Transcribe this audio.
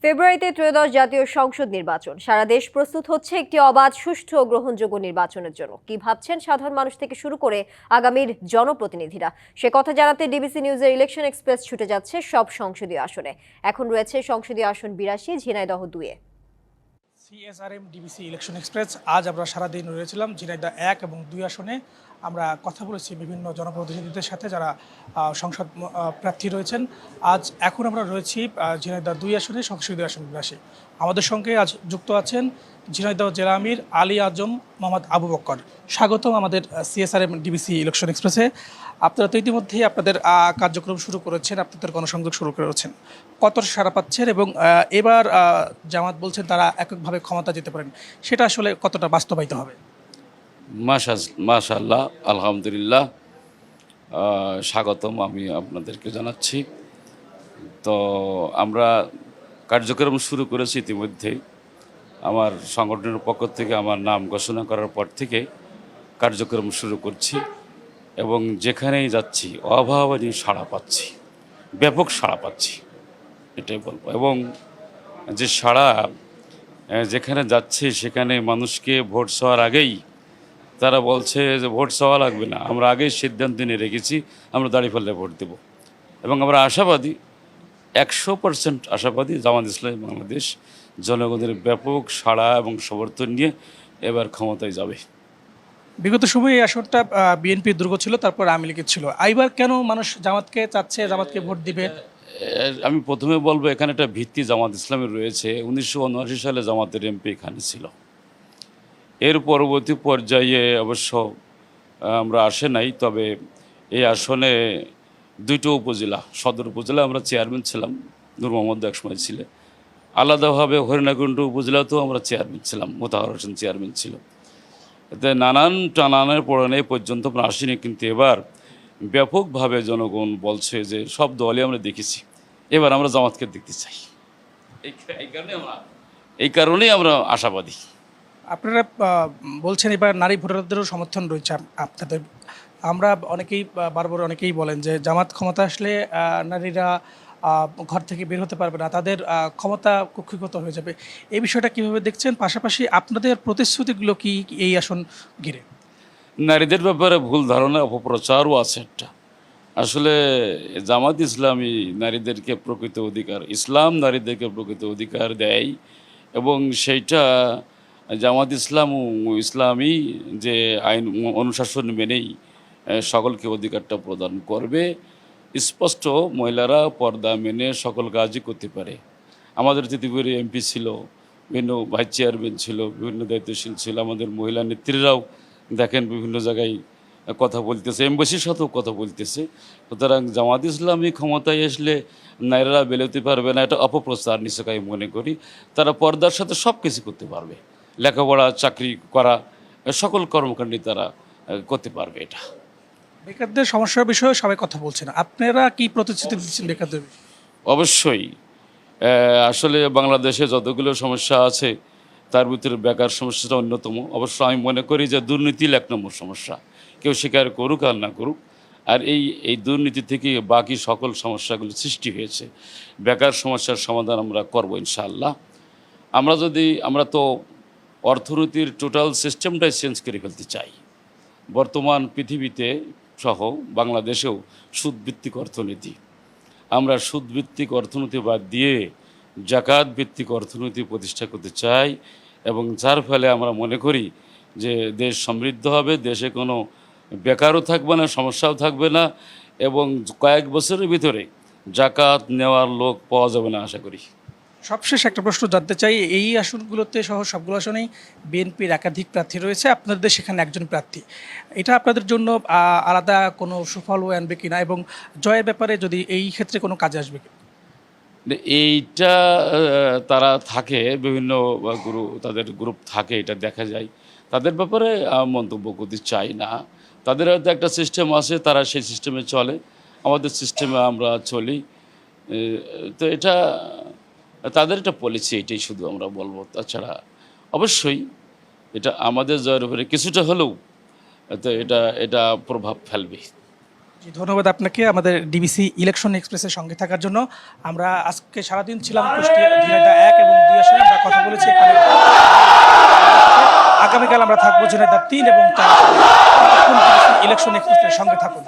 ফেব্রুয়ারিতে ত্রয়োদশ জাতীয় সংসদ নির্বাচন। সারা দেশ প্রস্তুত হচ্ছে একটি অবাধ, সুষ্ঠু ও গ্রহণযোগ্য নির্বাচনের জন্য। কি ভাবছেন সাধারণ মানুষ থেকে শুরু করে আগামীর জনপ্রতিনিধিরা, সে কথা জানাতে ডিবিসি নিউজের ইলেকশন এক্সপ্রেস ছুটে যাচ্ছে সব সংসদীয় আসনে। এখন রয়েছে সংসদীয় আসন ৮২, ঝিনাইদহ ২-এ। CSRM DBC election express. আজ আমরা সারাদিন রয়েছিলাম ঝিনাইদহ ১ এবং ২ আসনে। আমরা কথা বলেছি বিভিন্ন জনপ্রতিনিধিদের সাথে যারা সংসদ প্রার্থী রয়েছেন। এখন আমরা রয়েছি ঝিনাইদহ ২ আসনে সংসদীয় আসন ৮২। আমাদের সঙ্গে আজ যুক্ত আছেন ঝিনাইদহ জেলা আমির আলী আজম মোহাম্মদ আবু বক্কর। স্বাগতম আমাদের সিএসআরএম ডিবিসি ইলেকশন এক্সপ্রেসে। আপনারা তো ইতিমধ্যেই আপনাদের কার্যক্রম শুরু করেছেন, আপনাদের গণসংযোগ শুরু করেছেন। কত সাড়া পাচ্ছেন এবং এবার জামাত বলছেন তারা এককভাবে ক্ষমতা যেতে পারেন, সেটা আসলে কতটা বাস্তবায়িত হবে? মাশাআল্লাহ, আলহামদুলিল্লাহ, স্বাগতম আমি আপনাদেরকে জানাচ্ছি। তো আমরা কার্যক্রম শুরু করেছি ইতিমধ্যে। আমার সংগঠনের পক্ষ থেকে আমার নাম ঘোষণা করার পর থেকে কার্যক্রম শুরু করছি এবং যেখানেই যাচ্ছি অভাবনীয় সাড়া পাচ্ছি, ব্যাপক সাড়া পাচ্ছি, এটাই বলবো। এবং যে সাড়া যেখানে যাচ্ছে সেখানে মানুষকে ভোট চাওয়ার আগেই তারা বলছে যে ভোট চাওয়া লাগবে না, আমরা আগেই সিদ্ধান্ত নিয়ে রেখেছি আমরা দাঁড়িপাল্লায় ভোট দেব। এবং আমরা আশাবাদী, ১০০% আশাবাদী জামাত ইসলামী বাংলাদেশ জনগণের ব্যাপক সাড়া এবং সমর্থন নিয়ে এবার ক্ষমতায় যাবে। বিগত সময়ে এই আসনটা বিএনপির দুর্গ ছিল, তারপর আওয়ামী লীগের ছিল। এইবার কেন মানুষ জামাতকে চাচ্ছে, জামাতকে ভোট দিবে? আমি প্রথমে বলবো এখানে একটা ভিত্তি জামাত ইসলামের রয়েছে। ১৯৭৯ সালে জামাতের এমপি এখানে ছিল। এর পরবর্তী পর্যায়ে অবশ্য আমরা আসে নাই, তবে এই আসনে দুটো উপজেলা, সদর উপজেলা আমরা চেয়ারম্যান ছিলাম, নূর মোহাম্মদ একসময় ছিলেন। আলাদাভাবে হরিণাকুণ্ড উপজেলাতেও আমরা চেয়ারম্যান ছিলাম, মোতাহার হোসেন চেয়ারম্যান ছিল। এতে নানান টানানের পড়ানে পর্যন্ত আমরা আসিনি, কিন্তু এবার ব্যাপকভাবে জনগণ বলছে যে সব দলই আমরা দেখেছি, এবার আমরা জামাতকে দেখতে চাই। এই কারণেই আমরা আশাবাদী। আপনারা বলছেন এবার নারী ভোটারদেরও সমর্থন রয়েছে আপনাদের। আমরা অনেকেই বলেন যে জামাত ক্ষমতা আসলে নারীরা ঘর থেকে বের হতে পারবে না, তাদের ক্ষমতা কক্ষিগত হয়ে যাবে। এই বিষয়টা কিভাবে দেখছেন? পাশাপাশি আপনাদের প্রতিশ্রুতিগুলো কি এই আসন ঘিরে? নারীদের ব্যাপারে ভুল ধারণা, অপপ্রচারও আছে একটা। আসলে জামাত ইসলামী নারীদেরকে প্রকৃত অধিকার, ইসলাম নারীদেরকে প্রকৃত অধিকার দেয় এবং সেইটা জামাত ইসলাম ও ইসলামী যে আইন অনুশাসন মেনেই সকলকে অধিকারটা প্রদান করবে। স্পষ্ট মহিলারা পর্দা মেনে সকল কাজই করতে পারে। আমাদের ত্রিপুরা এমপি ছিল, বিভিন্ন ভাইস চেয়ারম্যান ছিল, বিভিন্ন দায়িত্বশীল ছিল। আমাদের মহিলা নেত্রীরাও দেখেন বিভিন্ন জায়গায় কথা বলতেছে, এমবাসির সাথেও কথা বলতেছে। সুতরাং জামাত ইসলামী ক্ষমতায় আসলে নারীরা বেরোতে পারবে না, এটা অপপ্রচার নিশ্চয় আমি মনে করি। তারা পর্দার সাথে সব কিছু করতে পারবে, লেখাপড়া, চাকরি করা, সকল কর্মকাণ্ডই তারা করতে পারবে। এটা বেকারদের সমস্যার বিষয়ে সবাই কথা বলছেন, আপনারা কি প্রতিশ্রুতি দিচ্ছেন বেকারদের? অবশ্যই আসলে বাংলাদেশে যতগুলো সমস্যা আছে তার ভিতরে বেকার সমস্যাটা অন্যতম। অবশ্য আমি মনে করি যে দুর্নীতি ১ নম্বর সমস্যা, কেউ স্বীকার করুক আর না করুক। আর এই দুর্নীতি থেকে বাকি সকল সমস্যাগুলো সৃষ্টি হয়েছে। বেকার সমস্যার সমাধান আমরা করব ইনশাআল্লাহ। আমরা তো অর্থনীতির টোটাল সিস্টেমটাই চেঞ্জ করে ফেলতে চাই। বর্তমান পৃথিবীতে সহ বাংলাদেশেও সুদভিত্তিক অর্থনীতি, আমরা সুদভিত্তিক অর্থনীতি বাদ দিয়ে জাকাত ভিত্তিক অর্থনীতি প্রতিষ্ঠা করতে চাই এবং যার ফলে আমরা মনে করি যে দেশ সমৃদ্ধ হবে, দেশে কোনো বেকারও থাকবে না, সমস্যাও থাকবে না এবং কয়েক বছরের ভিতরে জাকাত নেওয়ার লোক পাওয়া যাবে না আশা করি। সবশেষ একটা প্রশ্ন জানতে চাই, এই আসনগুলোতে সহ সবগুলো আসনেই বিএনপির একাধিক প্রার্থী রয়েছে, আপনাদের সেখানে একজন প্রার্থী। এটা আপনাদের জন্য আলাদা কোনো সুফল আনবে কিনা এবং জয়ের ব্যাপারে যদি এই ক্ষেত্রে কোনো কাজে আসবে কি? এইটা তারা থাকে বিভিন্ন তাদের গ্রুপ থাকে, এটা দেখা যায়। তাদের ব্যাপারে মন্তব্য করতে চাই না। তাদের হয়তো একটা সিস্টেম আছে, তারা সেই সিস্টেমে চলে, আমাদের সিস্টেমে আমরা চলি। তো এটা তাদের একটা পলিসি, এটাই শুধু আমরা বলবো। তাছাড়া অবশ্যই এটা আমাদের জয়ের উপরে কিছুটা হলেও তো এটা প্রভাব ফেলবে। ধন্যবাদ আপনাকে আমাদের ডিবিসি ইলেকশন এক্সপ্রেসের সঙ্গে থাকার জন্য। আমরা আজকে সারাদিন ছিলাম কুষ্টিয়া ঝিনাইদহ কথা বলেছি এখানে। আগামীকাল আমরা থাকবো ঝিনাইদহ 3 এবং 4 ইলেকশন এক্সপ্রেসের সঙ্গে থাকুন।